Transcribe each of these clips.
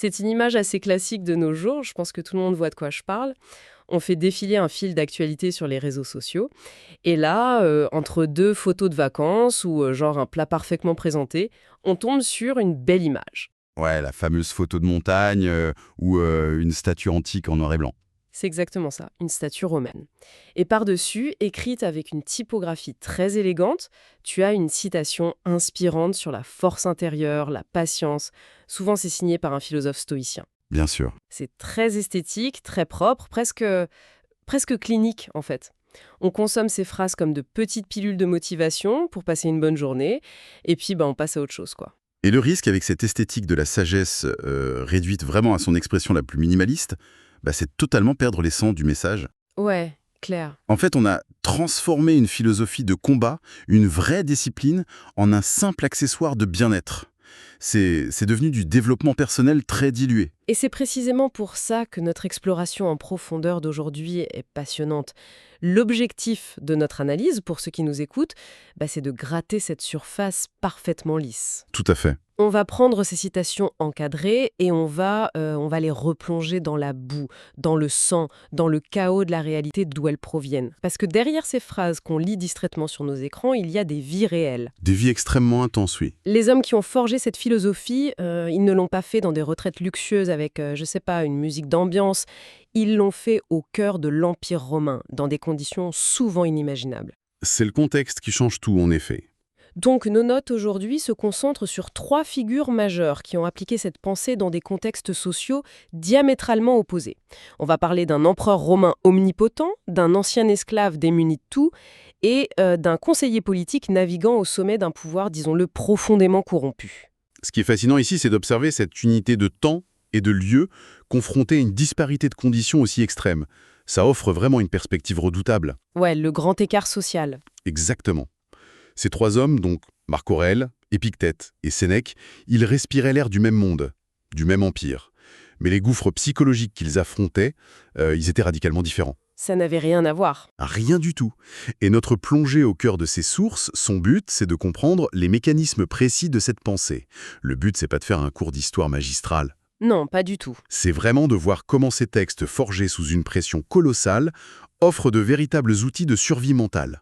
C'est une image assez classique de nos jours, je pense que tout le monde voit de quoi je parle. On fait défiler un fil d'actualité sur les réseaux sociaux. Et là, entre deux photos de vacances ou genre un plat parfaitement présenté, on tombe sur une belle image. Ouais, la fameuse photo de montagne ou une statue antique en noir et blanc. C'est exactement ça, une statue romaine. Et par-dessus, écrite avec une typographie très élégante, tu as une citation inspirante sur la force intérieure, la patience. Souvent, c'est signé par un philosophe stoïcien. Bien sûr. C'est très esthétique, très propre, presque clinique en fait. On consomme ces phrases comme de petites pilules de motivation pour passer une bonne journée, et puis on passe à autre chose, quoi. Et le risque avec cette esthétique de la sagesse réduite vraiment à son expression la plus minimaliste, c'est de totalement perdre l'essence du message. Ouais, clair. En fait, on a transformé une philosophie de combat, une vraie discipline, en un simple accessoire de bien-être. C'est devenu du développement personnel très dilué. Et c'est précisément pour ça que notre exploration en profondeur d'aujourd'hui est passionnante. L'objectif de notre analyse, pour ceux qui nous écoutent, c'est de gratter cette surface parfaitement lisse. Tout à fait. On va prendre ces citations encadrées et on va les replonger dans la boue, dans le sang, dans le chaos de la réalité d'où elles proviennent. Parce que derrière ces phrases qu'on lit distraitement sur nos écrans, il y a des vies réelles. Des vies extrêmement intenses, oui. Les hommes qui ont forgé cette philosophie, ils ne l'ont pas fait dans des retraites luxueuses avec, une musique d'ambiance. Ils l'ont fait au cœur de l'Empire romain, dans des conditions souvent inimaginables. C'est le contexte qui change tout, en effet. Donc nos notes aujourd'hui se concentrent sur 3 figures majeures qui ont appliqué cette pensée dans des contextes sociaux diamétralement opposés. On va parler d'un empereur romain omnipotent, d'un ancien esclave démuni de tout et d'un conseiller politique naviguant au sommet d'un pouvoir, disons-le, profondément corrompu. Ce qui est fascinant ici, c'est d'observer cette unité de temps et de lieu confrontée à une disparité de conditions aussi extrême. Ça offre vraiment une perspective redoutable. Ouais, le grand écart social. Exactement. Ces 3 hommes, donc Marc Aurèle, Épictète et Sénèque, ils respiraient l'air du même monde, du même empire. Mais les gouffres psychologiques qu'ils affrontaient, ils étaient radicalement différents. Ça n'avait rien à voir. Rien du tout. Et notre plongée au cœur de ces sources, son but, c'est de comprendre les mécanismes précis de cette pensée. Le but, c'est pas de faire un cours d'histoire magistrale. Non, pas du tout. C'est vraiment de voir comment ces textes forgés sous une pression colossale offrent de véritables outils de survie mentale.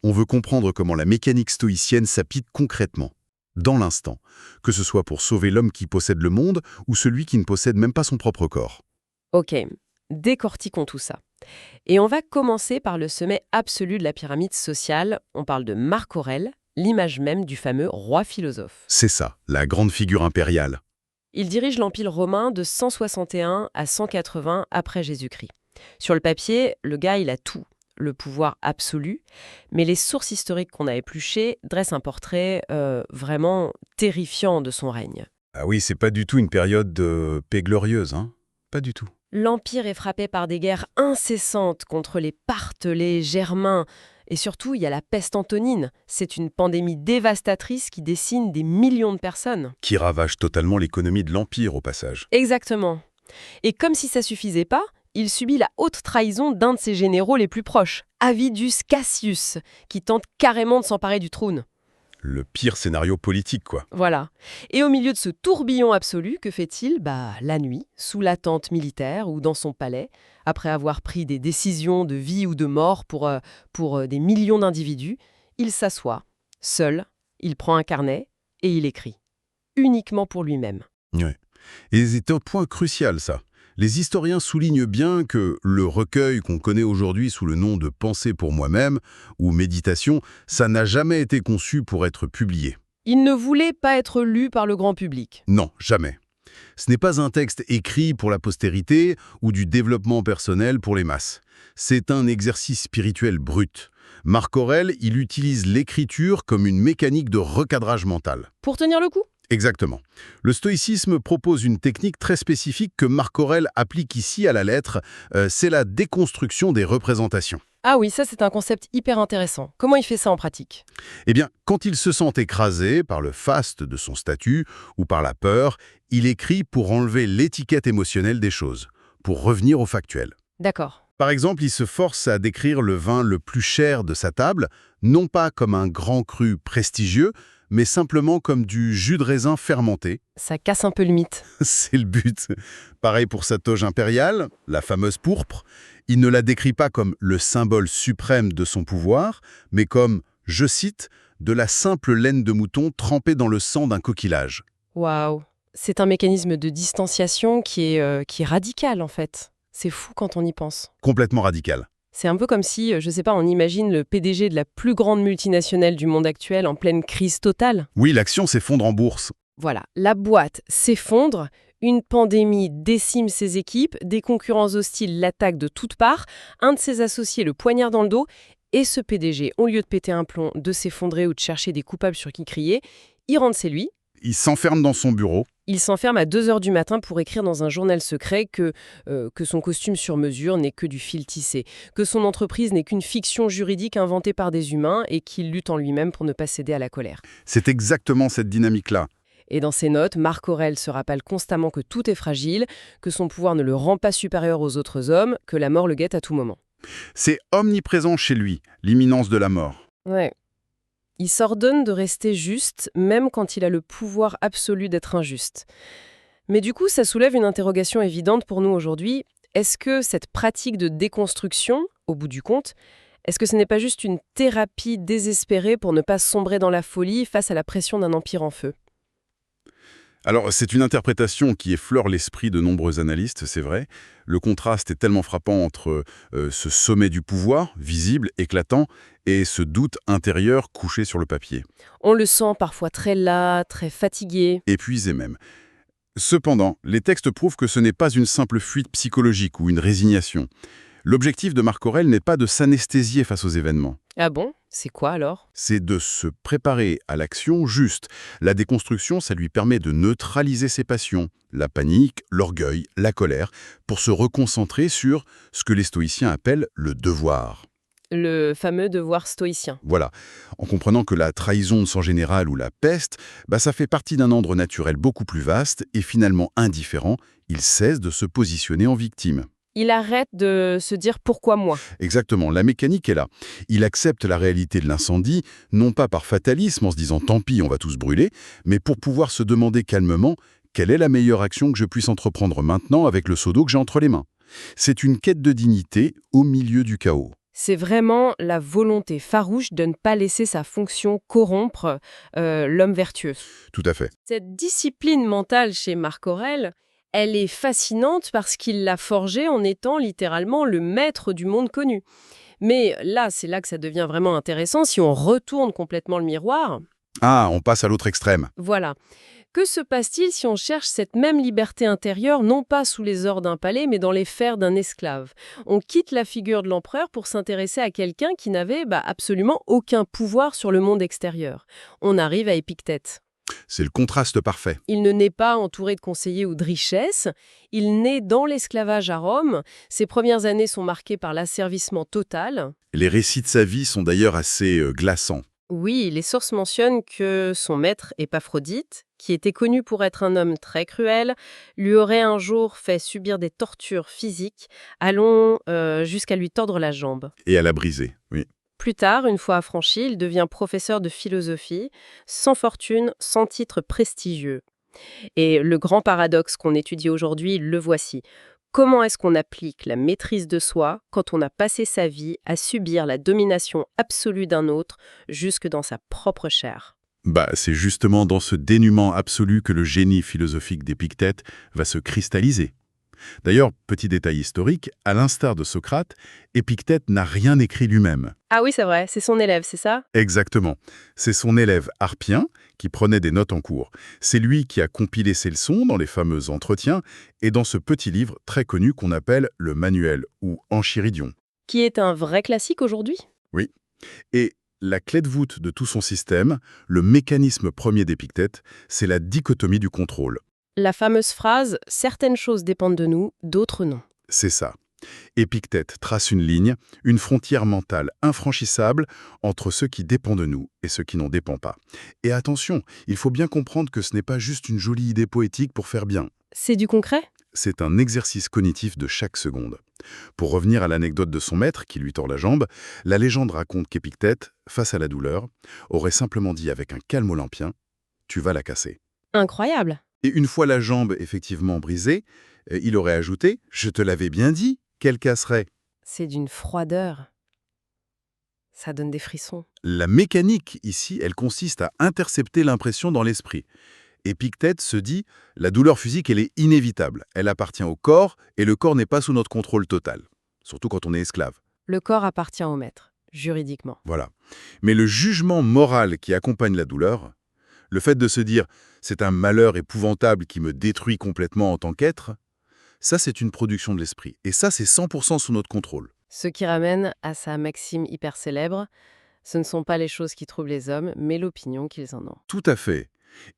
On veut comprendre comment la mécanique stoïcienne s'applique concrètement, dans l'instant, que ce soit pour sauver l'homme qui possède le monde ou celui qui ne possède même pas son propre corps. Ok, décortiquons tout ça. Et on va commencer par le sommet absolu de la pyramide sociale. On parle de Marc Aurèle, l'image même du fameux roi philosophe. C'est ça, la grande figure impériale. Il dirige l'Empire romain de 161 à 180 après Jésus-Christ. Sur le papier, le gars, il a tout. Le pouvoir absolu, mais les sources historiques qu'on a épluchées dressent un portrait vraiment terrifiant de son règne. Ah oui, c'est pas du tout une période de paix glorieuse, hein. Pas du tout. L'Empire est frappé par des guerres incessantes contre les Parthes, les Germains, et surtout il y a la peste antonine. C'est une pandémie dévastatrice qui décime des millions de personnes. Qui ravage totalement l'économie de l'Empire, au passage. Exactement. Et comme si ça suffisait pas, il subit la haute trahison d'un de ses généraux les plus proches, Avidius Cassius, qui tente carrément de s'emparer du trône. Le pire scénario politique, quoi. Voilà. Et au milieu de ce tourbillon absolu, que fait-il ? La nuit, sous la tente militaire ou dans son palais, après avoir pris des décisions de vie ou de mort pour des millions d'individus, il s'assoit, seul, il prend un carnet et il écrit. Uniquement pour lui-même. Ouais. Et c'est un point crucial, ça. Les historiens soulignent bien que le recueil qu'on connaît aujourd'hui sous le nom de Pensée pour moi-même ou Méditation, ça n'a jamais été conçu pour être publié. Il ne voulait pas être lu par le grand public. Non, jamais. Ce n'est pas un texte écrit pour la postérité ou du développement personnel pour les masses. C'est un exercice spirituel brut. Marc Aurèle, il utilise l'écriture comme une mécanique de recadrage mental. Pour tenir le coup ? Exactement. Le stoïcisme propose une technique très spécifique que Marc Aurèle applique ici à la lettre, c'est la déconstruction des représentations. Ah oui, ça c'est un concept hyper intéressant. Comment il fait ça en pratique ? Eh bien, quand il se sent écrasé par le faste de son statut ou par la peur, il écrit pour enlever l'étiquette émotionnelle des choses, pour revenir au factuel. D'accord. Par exemple, il se force à décrire le vin le plus cher de sa table, non pas comme un grand cru prestigieux, mais simplement comme du jus de raisin fermenté. Ça casse un peu le mythe. C'est le but. Pareil pour sa toge impériale, la fameuse pourpre. Il ne la décrit pas comme le symbole suprême de son pouvoir, mais comme, je cite, « de la simple laine de mouton trempée dans le sang d'un coquillage ». Waouh. C'est un mécanisme de distanciation qui est radical, en fait. C'est fou quand on y pense. Complètement radical. C'est un peu comme si, je sais pas, on imagine le PDG de la plus grande multinationale du monde actuel en pleine crise totale. Oui, l'action s'effondre en bourse. Voilà, la boîte s'effondre, une pandémie décime ses équipes, des concurrents hostiles l'attaquent de toutes parts, un de ses associés le poignarde dans le dos, et ce PDG, au lieu de péter un plomb, de s'effondrer ou de chercher des coupables sur qui crier, il rentre chez lui. Il s'enferme dans son bureau. Il s'enferme à 2h du matin pour écrire dans un journal secret que son costume sur mesure n'est que du fil tissé, que son entreprise n'est qu'une fiction juridique inventée par des humains et qu'il lutte en lui-même pour ne pas céder à la colère. C'est exactement cette dynamique-là. Et dans ses notes, Marc Aurèle se rappelle constamment que tout est fragile, que son pouvoir ne le rend pas supérieur aux autres hommes, que la mort le guette à tout moment. C'est omniprésent chez lui, l'imminence de la mort. Ouais. Il s'ordonne de rester juste, même quand il a le pouvoir absolu d'être injuste. Mais du coup, ça soulève une interrogation évidente pour nous aujourd'hui. Est-ce que cette pratique de déconstruction, au bout du compte, est-ce que ce n'est pas juste une thérapie désespérée pour ne pas sombrer dans la folie face à la pression d'un empire en feu ? Alors, c'est une interprétation qui effleure l'esprit de nombreux analystes, c'est vrai. Le contraste est tellement frappant entre ce sommet du pouvoir, visible, éclatant, et ce doute intérieur couché sur le papier. On le sent parfois très las, très fatigué. Épuisé même. Cependant, les textes prouvent que ce n'est pas une simple fuite psychologique ou une résignation. L'objectif de Marc Aurèle n'est pas de s'anesthésier face aux événements. Ah bon ? C'est quoi alors ? C'est de se préparer à l'action juste. La déconstruction, ça lui permet de neutraliser ses passions, la panique, l'orgueil, la colère, pour se reconcentrer sur ce que les stoïciens appellent le devoir. Le fameux devoir stoïcien. Voilà, en comprenant que la trahison de sang général ou la peste, ça fait partie d'un ordre naturel beaucoup plus vaste et finalement indifférent, il cesse de se positionner en victime. Il arrête de se dire « pourquoi moi ?» Exactement, la mécanique est là. Il accepte la réalité de l'incendie, non pas par fatalisme en se disant « tant pis, on va tous brûler », mais pour pouvoir se demander calmement « quelle est la meilleure action que je puisse entreprendre maintenant avec le seau d'eau que j'ai entre les mains ?» C'est une quête de dignité au milieu du chaos. C'est vraiment la volonté farouche de ne pas laisser sa fonction corrompre l'homme vertueux. Tout à fait. Cette discipline mentale chez Marc Aurèle, elle est fascinante parce qu'il l'a forgée en étant littéralement le maître du monde connu. Mais là, c'est là que ça devient vraiment intéressant si on retourne complètement le miroir. Ah, on passe à l'autre extrême. Voilà. Que se passe-t-il si on cherche cette même liberté intérieure, non pas sous les ors d'un palais, mais dans les fers d'un esclave ? On quitte la figure de l'empereur pour s'intéresser à quelqu'un qui n'avait absolument aucun pouvoir sur le monde extérieur. On arrive à Épictète. C'est le contraste parfait. Il ne naît pas entouré de conseillers ou de richesses. Il naît dans l'esclavage à Rome. Ses premières années sont marquées par l'asservissement total. Les récits de sa vie sont d'ailleurs assez glaçants. Oui, les sources mentionnent que son maître, Épaphrodite, qui était connu pour être un homme très cruel, lui aurait un jour fait subir des tortures physiques, allant jusqu'à lui tordre la jambe. Et à la briser, oui. Plus tard, une fois affranchi, il devient professeur de philosophie, sans fortune, sans titre prestigieux. Et le grand paradoxe qu'on étudie aujourd'hui, le voici. Comment est-ce qu'on applique la maîtrise de soi quand on a passé sa vie à subir la domination absolue d'un autre jusque dans sa propre chair ? C'est justement dans ce dénuement absolu que le génie philosophique d'Épictète va se cristalliser. D'ailleurs, petit détail historique, à l'instar de Socrate, Épictète n'a rien écrit lui-même. Ah oui, c'est vrai, c'est son élève, c'est ça ? Exactement. C'est son élève Harpien qui prenait des notes en cours. C'est lui qui a compilé ses leçons dans les fameux entretiens et dans ce petit livre très connu qu'on appelle le Manuel ou Enchiridion. Qui est un vrai classique aujourd'hui ? Oui. Et la clé de voûte de tout son système, le mécanisme premier d'Épictète, c'est la dichotomie du contrôle. La fameuse phrase « certaines choses dépendent de nous, d'autres non ». C'est ça. Épictète trace une ligne, une frontière mentale infranchissable entre ce qui dépend de nous et ce qui n'en dépend pas. Et attention, il faut bien comprendre que ce n'est pas juste une jolie idée poétique pour faire bien. C'est du concret ? C'est un exercice cognitif de chaque seconde. Pour revenir à l'anecdote de son maître qui lui tord la jambe, la légende raconte qu'Épictète, face à la douleur, aurait simplement dit avec un calme olympien « tu vas la casser ». Incroyable. Et une fois la jambe effectivement brisée, il aurait ajouté « je te l'avais bien dit qu'elle casserait ». C'est d'une froideur. Ça donne des frissons. La mécanique, ici, elle consiste à intercepter l'impression dans l'esprit. Épictète se dit « la douleur physique, elle est inévitable. Elle appartient au corps et le corps n'est pas sous notre contrôle total. » Surtout quand on est esclave. Le corps appartient au maître, juridiquement. Voilà. Mais le jugement moral qui accompagne la douleur, le fait de se dire « c'est un malheur épouvantable qui me détruit complètement en tant qu'être », ça c'est une production de l'esprit. Et ça c'est 100% sous notre contrôle. Ce qui ramène à sa maxime hyper célèbre, ce ne sont pas les choses qui troublent les hommes, mais l'opinion qu'ils en ont. Tout à fait.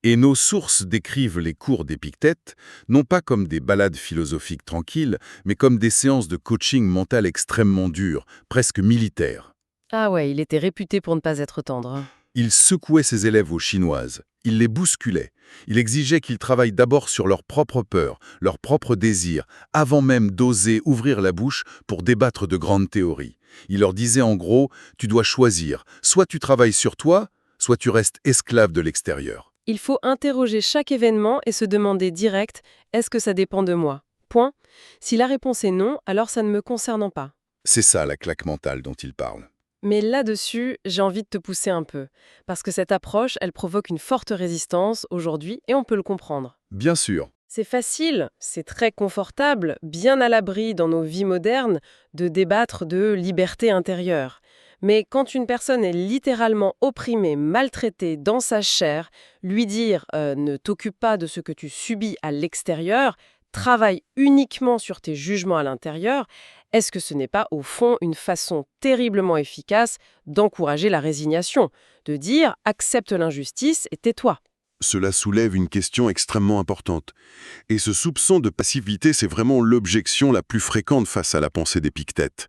Et nos sources décrivent les cours d'Épictète, non pas comme des balades philosophiques tranquilles, mais comme des séances de coaching mental extrêmement dures, presque militaires. Ah ouais, il était réputé pour ne pas être tendre. Il secouait ses élèves aux chinoises, il les bousculait, il exigeait qu'ils travaillent d'abord sur leurs propres peurs, leurs propres désirs, avant même d'oser ouvrir la bouche pour débattre de grandes théories. Il leur disait en gros, tu dois choisir, soit tu travailles sur toi, soit tu restes esclave de l'extérieur. Il faut interroger chaque événement et se demander direct, est-ce que ça dépend de moi? Point. Si la réponse est non, alors ça ne me concerne pas. C'est ça la claque mentale dont il parle. Mais là-dessus, j'ai envie de te pousser un peu, parce que cette approche, elle provoque une forte résistance aujourd'hui et on peut le comprendre. Bien sûr. C'est facile, c'est très confortable, bien à l'abri dans nos vies modernes, de débattre de liberté intérieure. Mais quand une personne est littéralement opprimée, maltraitée dans sa chair, lui dire ne t'occupe pas de ce que tu subis à l'extérieur, travaille uniquement sur tes jugements à l'intérieur, est-ce que ce n'est pas au fond une façon terriblement efficace d'encourager la résignation, de dire accepte l'injustice et tais-toi? Cela soulève une question extrêmement importante. Et ce soupçon de passivité, c'est vraiment l'objection la plus fréquente face à la pensée d'Épictète.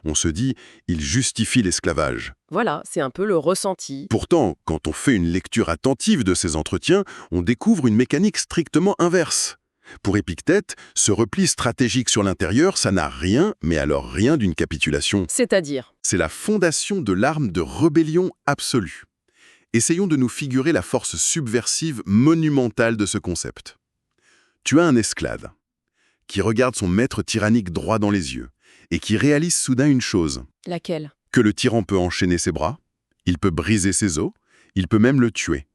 On se dit, il justifie l'esclavage. Voilà, c'est un peu le ressenti. Pourtant, quand on fait une lecture attentive de ces entretiens, on découvre une mécanique strictement inverse. Pour Épictète, ce repli stratégique sur l'intérieur, ça n'a rien, mais alors rien d'une capitulation. C'est-à-dire? C'est la fondation de l'arme de rébellion absolue. Essayons de nous figurer la force subversive monumentale de ce concept. Tu as un esclave qui regarde son maître tyrannique droit dans les yeux et qui réalise soudain une chose. Laquelle? Que le tyran peut enchaîner ses bras, il peut briser ses os, il peut même le tuer.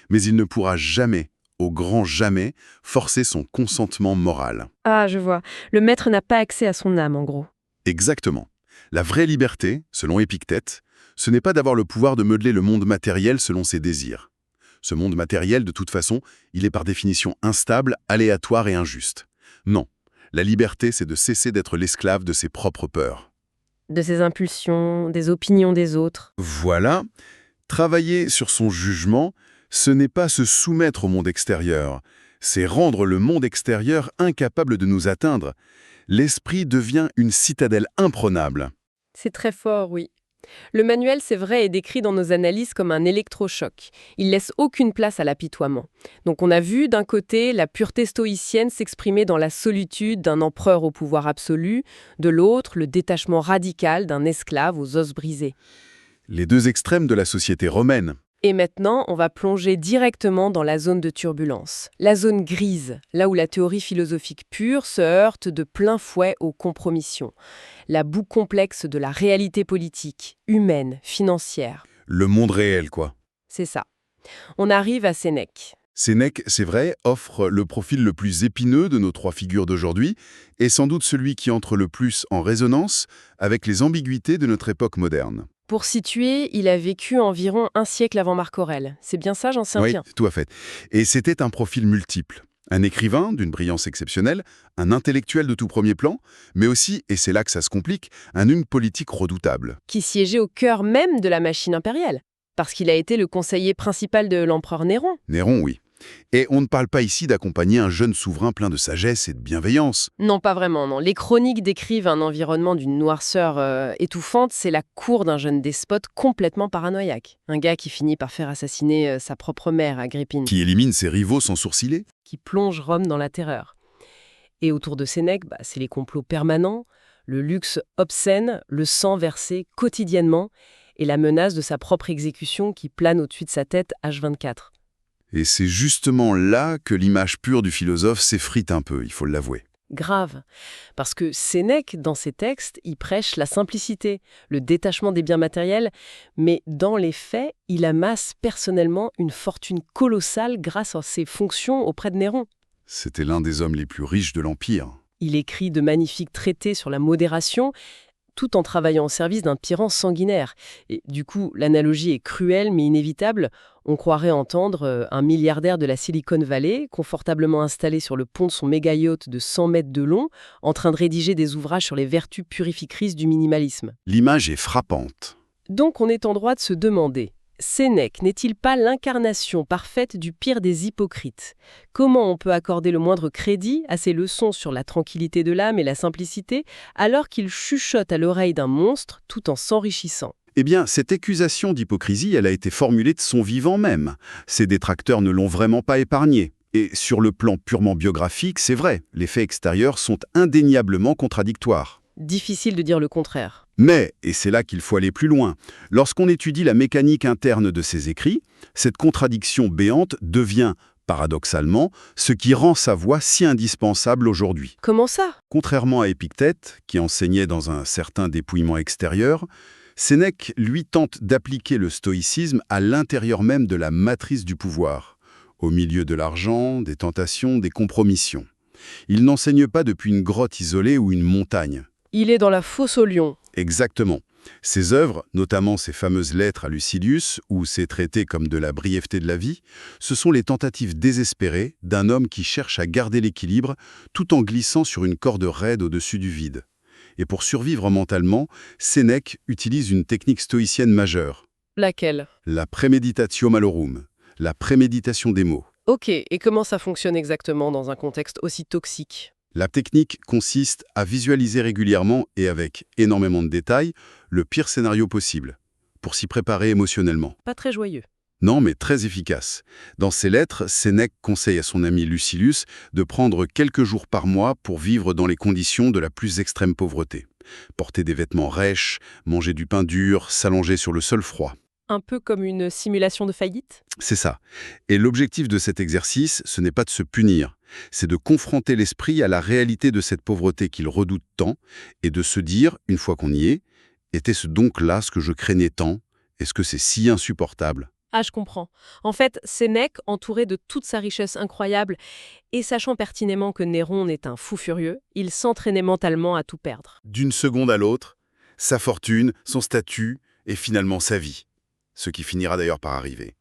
Mais il ne pourra jamais, au grand jamais, forcer son consentement moral. Ah, je vois. Le maître n'a pas accès à son âme, en gros. Exactement. La vraie liberté, selon Épictète, ce n'est pas d'avoir le pouvoir de modeler le monde matériel selon ses désirs. Ce monde matériel, de toute façon, il est par définition instable, aléatoire et injuste. Non, la liberté, c'est de cesser d'être l'esclave de ses propres peurs. De ses impulsions, des opinions des autres. Voilà, travailler sur son jugement, ce n'est pas se soumettre au monde extérieur, c'est rendre le monde extérieur incapable de nous atteindre. L'esprit devient une citadelle imprenable. C'est très fort, oui. Le manuel, c'est vrai, est décrit dans nos analyses comme un électrochoc. Il laisse aucune place à l'apitoiement. Donc on a vu d'un côté la pureté stoïcienne s'exprimer dans la solitude d'un empereur au pouvoir absolu, de l'autre le détachement radical d'un esclave aux os brisés. Les deux extrêmes de la société romaine. Et maintenant, on va plonger directement dans la zone de turbulence, la zone grise, là où la théorie philosophique pure se heurte de plein fouet aux compromissions. La boue complexe de la réalité politique, humaine, financière. Le monde réel, quoi. C'est ça. On arrive à Sénèque. Sénèque, c'est vrai, offre le profil le plus épineux de nos trois figures d'aujourd'hui et sans doute celui qui entre le plus en résonance avec les ambiguïtés de notre époque moderne. Pour situer, il a vécu environ un siècle avant Marc Aurèle. C'est bien ça, j'en sais Oui, rien. tout à fait. Et c'était un profil multiple. Un écrivain d'une brillance exceptionnelle, un intellectuel de tout premier plan, mais aussi, et c'est là que ça se complique, un homme politique redoutable. Qui siégeait au cœur même de la machine impériale, parce qu'il a été le conseiller principal de l'empereur Néron. Néron, oui. Et on ne parle pas ici d'accompagner un jeune souverain plein de sagesse et de bienveillance. Non, pas vraiment, non. Les chroniques décrivent un environnement d'une noirceur étouffante. C'est la cour d'un jeune despote complètement paranoïaque. Un gars qui finit par faire assassiner sa propre mère, Agrippine. Qui élimine ses rivaux sans sourciller. Qui plonge Rome dans la terreur. Et autour de Sénèque, c'est les complots permanents, Le luxe obscène, le sang versé quotidiennement et la menace de sa propre exécution qui plane au-dessus de sa tête H24. Et c'est justement là que l'image pure du philosophe s'effrite un peu, il faut l'avouer. Grave. Parce que Sénèque, dans ses textes, il prêche la simplicité, le détachement des biens matériels, mais dans les faits, il amasse personnellement une fortune colossale grâce à ses fonctions auprès de Néron. C'était l'un des hommes les plus riches de l'Empire. Il écrit de magnifiques traités sur la modération, tout en travaillant au service d'un tyran sanguinaire. Et du coup, l'analogie est cruelle mais inévitable. On croirait entendre un milliardaire de la Silicon Valley, confortablement installé sur le pont de son méga-yacht de 100 mètres de long, en train de rédiger des ouvrages sur les vertus purificatrices du minimalisme. L'image est frappante. Donc on est en droit de se demander, Sénèque n'est-il pas l'incarnation parfaite du pire des hypocrites? Comment on peut accorder le moindre crédit à ses leçons sur la tranquillité de l'âme et la simplicité, alors qu'il chuchote à l'oreille d'un monstre tout en s'enrichissant? Eh bien, cette accusation d'hypocrisie, elle a été formulée de son vivant même. Ses détracteurs ne l'ont vraiment pas épargné. Et sur le plan purement biographique, c'est vrai, les faits extérieurs sont indéniablement contradictoires. Difficile de dire le contraire. Mais, et c'est là qu'il faut aller plus loin, lorsqu'on étudie la mécanique interne de ses écrits, cette contradiction béante devient, paradoxalement, ce qui rend sa voix si indispensable aujourd'hui. Comment ça? Contrairement à Épictète, qui enseignait dans un certain dépouillement extérieur, Sénèque, lui, tente d'appliquer le stoïcisme à l'intérieur même de la matrice du pouvoir, au milieu de l'argent, des tentations, des compromissions. Il n'enseigne pas depuis une grotte isolée ou une montagne. Il est dans la fosse au lion. Exactement. Ses œuvres, notamment ses fameuses lettres à Lucilius ou ses traités comme de la brièveté de la vie, ce sont les tentatives désespérées d'un homme qui cherche à garder l'équilibre tout en glissant sur une corde raide au-dessus du vide. Et pour survivre mentalement, Sénèque utilise une technique stoïcienne majeure. Laquelle? La premeditatio malorum, la préméditation des mots. Ok, et comment ça fonctionne exactement dans un contexte aussi toxique? La technique consiste à visualiser régulièrement et avec énormément de détails le pire scénario possible, pour s'y préparer émotionnellement. Pas très joyeux. Non, mais très efficace. Dans ses lettres, Sénèque conseille à son ami Lucilius de prendre quelques jours par mois pour vivre dans les conditions de la plus extrême pauvreté. Porter des vêtements rêches, manger du pain dur, s'allonger sur le sol froid. Un peu comme une simulation de faillite? C'est ça. Et l'objectif de cet exercice, ce n'est pas de se punir, c'est de confronter l'esprit à la réalité de cette pauvreté qu'il redoute tant et de se dire, une fois qu'on y est, était-ce donc là ce que je craignais tant? Est-ce que c'est si insupportable? Ah, je comprends. En fait, Sénèque, entouré de toute sa richesse incroyable et sachant pertinemment que Néron est un fou furieux, il s'entraînait mentalement à tout perdre. D'une seconde à l'autre, sa fortune, son statut et finalement sa vie. Ce qui finira d'ailleurs par arriver.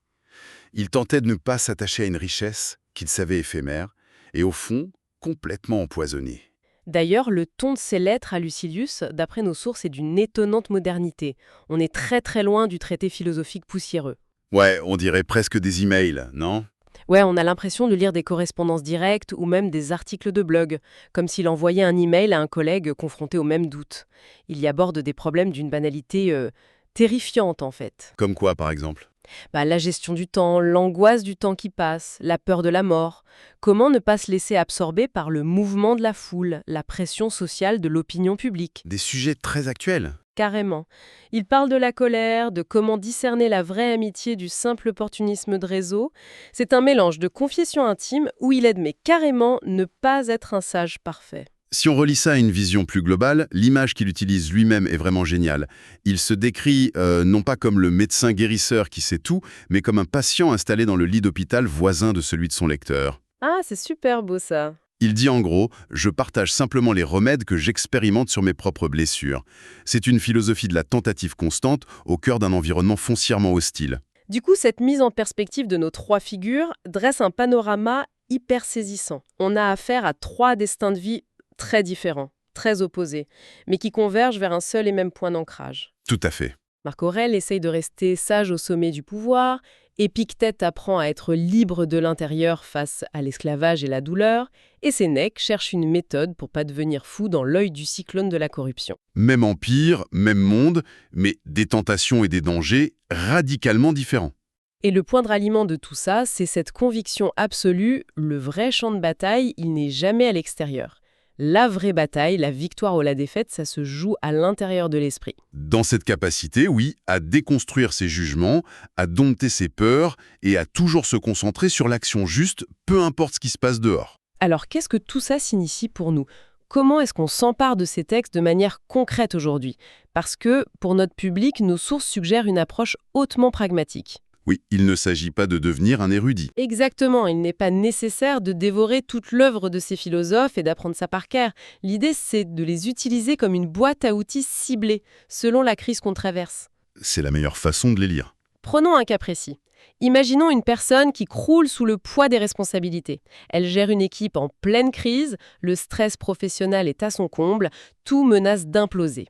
Il tentait de ne pas s'attacher à une richesse qu'il savait éphémère et au fond, complètement empoisonnée. D'ailleurs, le ton de ses lettres à Lucilius, d'après nos sources, est d'une étonnante modernité. On est très très loin du traité philosophique poussiéreux. Ouais, on dirait presque des emails, non? Ouais, on a l'impression de lire des correspondances directes ou même des articles de blog, comme s'il envoyait un email à un collègue confronté au même doute. Il y aborde des problèmes d'une banalité terrifiante en fait. Comme quoi, par exemple? La gestion du temps, l'angoisse du temps qui passe, la peur de la mort. Comment ne pas se laisser absorber par le mouvement de la foule, la pression sociale de l'opinion publique? Des sujets très actuels. Carrément. Il parle de la colère, de comment discerner la vraie amitié du simple opportunisme de réseau. C'est un mélange de confession intime où il admet carrément ne pas être un sage parfait. Si on relie ça à une vision plus globale, l'image qu'il utilise lui-même est vraiment géniale. Il se décrit non pas comme le médecin guérisseur qui sait tout, mais comme un patient installé dans le lit d'hôpital voisin de celui de son lecteur. Ah, c'est super beau ça. Il dit en gros « Je partage simplement les remèdes que j'expérimente sur mes propres blessures ». C'est une philosophie de la tentative constante au cœur d'un environnement foncièrement hostile. Du coup, cette mise en perspective de nos trois figures dresse un panorama hyper saisissant. On a affaire à trois destins de vie très différents, très opposés, mais qui convergent vers un seul et même point d'ancrage. Tout à fait. Marc Aurèle essaye de rester sage au sommet du pouvoir, Épictète apprend à être libre de l'intérieur face à l'esclavage et la douleur, et Sénèque cherche une méthode pour pas devenir fou dans l'œil du cyclone de la corruption. Même empire, même monde, mais des tentations et des dangers radicalement différents. Et le point de ralliement de tout ça, c'est cette conviction absolue, le vrai champ de bataille, il n'est jamais à l'extérieur, La vraie bataille, la victoire ou la défaite, ça se joue à l'intérieur de l'esprit. Dans cette capacité, oui, à déconstruire ses jugements, à dompter ses peurs et à toujours se concentrer sur l'action juste, peu importe ce qui se passe dehors. Alors qu'est-ce que tout ça signifie pour nous? Comment est-ce qu'on s'empare de ces textes de manière concrète aujourd'hui? Parce que, pour notre public, nos sources suggèrent une approche hautement pragmatique. Oui, il ne s'agit pas de devenir un érudit. Exactement, il n'est pas nécessaire de dévorer toute l'œuvre de ces philosophes et d'apprendre ça par cœur. L'idée, c'est de les utiliser comme une boîte à outils ciblée, selon la crise qu'on traverse. C'est la meilleure façon de les lire. Prenons un cas précis. Imaginons une personne qui croule sous le poids des responsabilités. Elle gère une équipe en pleine crise, le stress professionnel est à son comble, tout menace d'imploser.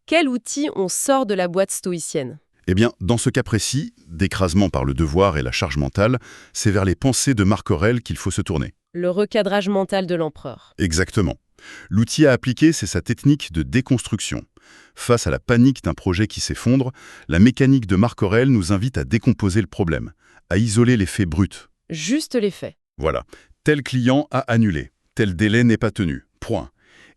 Quel outil on sort de la boîte stoïcienne? Eh bien, dans ce cas précis, d'écrasement par le devoir et la charge mentale, c'est vers les pensées de Marc Aurèle qu'il faut se tourner. Le recadrage mental de l'empereur. Exactement. L'outil à appliquer, c'est sa technique de déconstruction. Face à la panique d'un projet qui s'effondre, la mécanique de Marc Aurèle nous invite à décomposer le problème, à isoler les faits bruts. Juste les faits. Voilà. Tel client a annulé, tel délai n'est pas tenu. Point.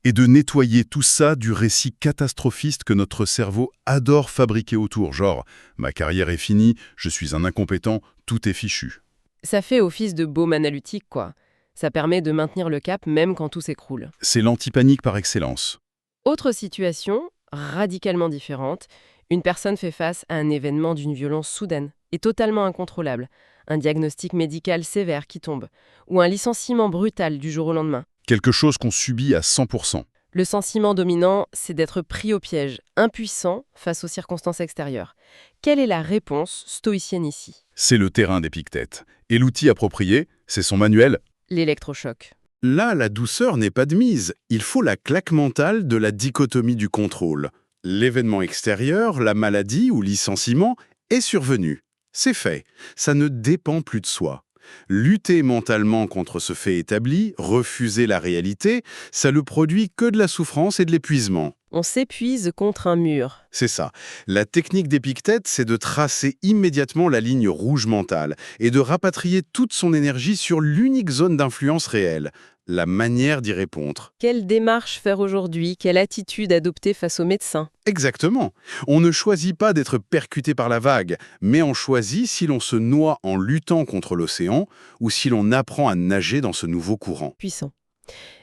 Et de nettoyer tout ça du récit catastrophiste que notre cerveau adore fabriquer autour, genre « ma carrière est finie, je suis un incompétent, tout est fichu ». Ça fait office de baume analytique, quoi. Ça permet de maintenir le cap même quand tout s'écroule. C'est l'anti-panique par excellence. Autre situation, radicalement différente, une personne fait face à un événement d'une violence soudaine et totalement incontrôlable, un diagnostic médical sévère qui tombe, ou un licenciement brutal du jour au lendemain. Quelque chose qu'on subit à 100%. Le sentiment dominant, c'est d'être pris au piège, impuissant face aux circonstances extérieures. Quelle est la réponse stoïcienne ici? C'est le terrain d'Épictète. Et l'outil approprié, c'est son manuel. L'électrochoc. Là, la douceur n'est pas de mise. Il faut la claque mentale de la dichotomie du contrôle. L'événement extérieur, la maladie ou licenciement, est survenu. C'est fait. Ça ne dépend plus de soi. Lutter mentalement contre ce fait établi, refuser la réalité, ça ne produit que de la souffrance et de l'épuisement. On s'épuise contre un mur. C'est ça. La technique d'Épictète, c'est de tracer immédiatement la ligne rouge mentale et de rapatrier toute son énergie sur l'unique zone d'influence réelle, la manière d'y répondre. Quelle démarche faire aujourd'hui? Quelle attitude adopter face aux médecins? Exactement. On ne choisit pas d'être percuté par la vague, mais on choisit si l'on se noie en luttant contre l'océan ou si l'on apprend à nager dans ce nouveau courant. Puissant.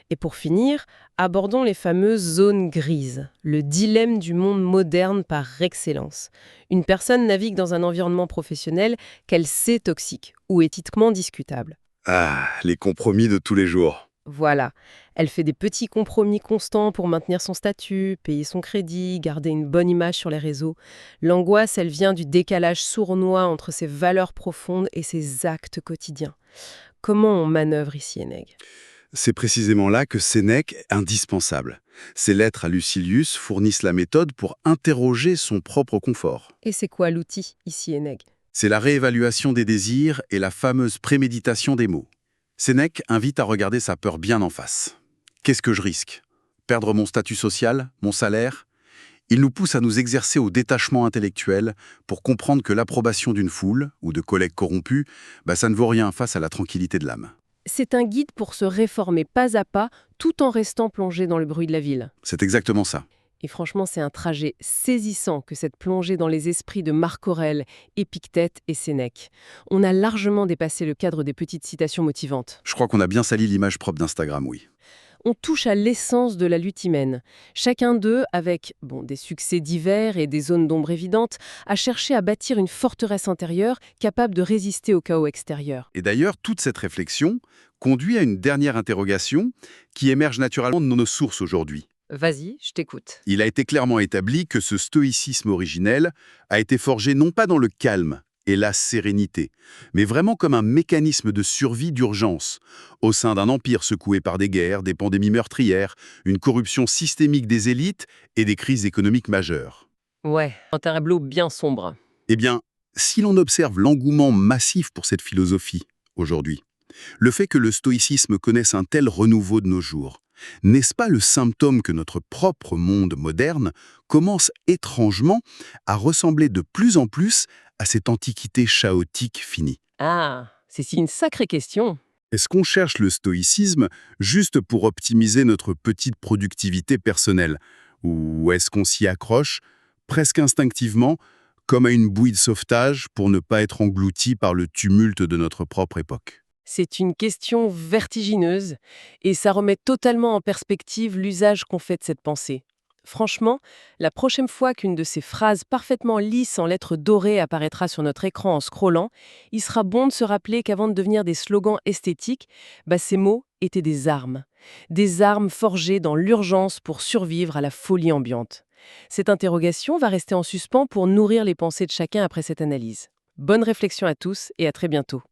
Et pour finir, abordons les fameuses zones grises, le dilemme du monde moderne par excellence. Une personne navigue dans un environnement professionnel qu'elle sait toxique ou éthiquement discutable. Ah, les compromis de tous les jours. Voilà, elle fait des petits compromis constants pour maintenir son statut, payer son crédit, garder une bonne image sur les réseaux. L'angoisse, elle vient du décalage sournois entre ses valeurs profondes et ses actes quotidiens. Comment on manœuvre ici, Eneg? C'est précisément là que Sénèque est indispensable. Ses lettres à Lucilius fournissent la méthode pour interroger son propre confort. Et c'est quoi l'outil ici, Eneg? C'est la réévaluation des désirs et la fameuse préméditation des mots. Sénèque invite à regarder sa peur bien en face. Qu'est-ce que je risque? Perdre mon statut social, mon salaire? Il nous pousse à nous exercer au détachement intellectuel pour comprendre que l'approbation d'une foule ou de collègues corrompus, ça ne vaut rien face à la tranquillité de l'âme. C'est un guide pour se réformer pas à pas, tout en restant plongé dans le bruit de la ville. C'est exactement ça. Et franchement, c'est un trajet saisissant que cette plongée dans les esprits de Marc Aurèle, Épictète et Sénèque. On a largement dépassé le cadre des petites citations motivantes. Je crois qu'on a bien sali l'image propre d'Instagram, oui. On touche à l'essence de la lutte humaine. Chacun d'eux, avec des succès divers et des zones d'ombre évidentes, a cherché à bâtir une forteresse intérieure capable de résister au chaos extérieur. Et d'ailleurs, toute cette réflexion conduit à une dernière interrogation qui émerge naturellement de nos sources aujourd'hui. Vas-y, je t'écoute. Il a été clairement établi que ce stoïcisme originel a été forgé non pas dans le calme et la sérénité, mais vraiment comme un mécanisme de survie d'urgence, au sein d'un empire secoué par des guerres, des pandémies meurtrières, une corruption systémique des élites et des crises économiques majeures. Ouais, un tableau bien sombre. Eh bien, si l'on observe l'engouement massif pour cette philosophie aujourd'hui, le fait que le stoïcisme connaisse un tel renouveau de nos jours, n'est-ce pas le symptôme que notre propre monde moderne commence étrangement à ressembler de plus en plus à cette antiquité chaotique finie? Ah, c'est une sacrée question. Est-ce qu'on cherche le stoïcisme juste pour optimiser notre petite productivité personnelle? Ou est-ce qu'on s'y accroche, presque instinctivement, comme à une bouée de sauvetage pour ne pas être englouti par le tumulte de notre propre époque? C'est une question vertigineuse et ça remet totalement en perspective l'usage qu'on fait de cette pensée. Franchement, la prochaine fois qu'une de ces phrases parfaitement lisses en lettres dorées apparaîtra sur notre écran en scrollant, il sera bon de se rappeler qu'avant de devenir des slogans esthétiques, ces mots étaient des armes. Des armes forgées dans l'urgence pour survivre à la folie ambiante. Cette interrogation va rester en suspens pour nourrir les pensées de chacun après cette analyse. Bonne réflexion à tous et à très bientôt.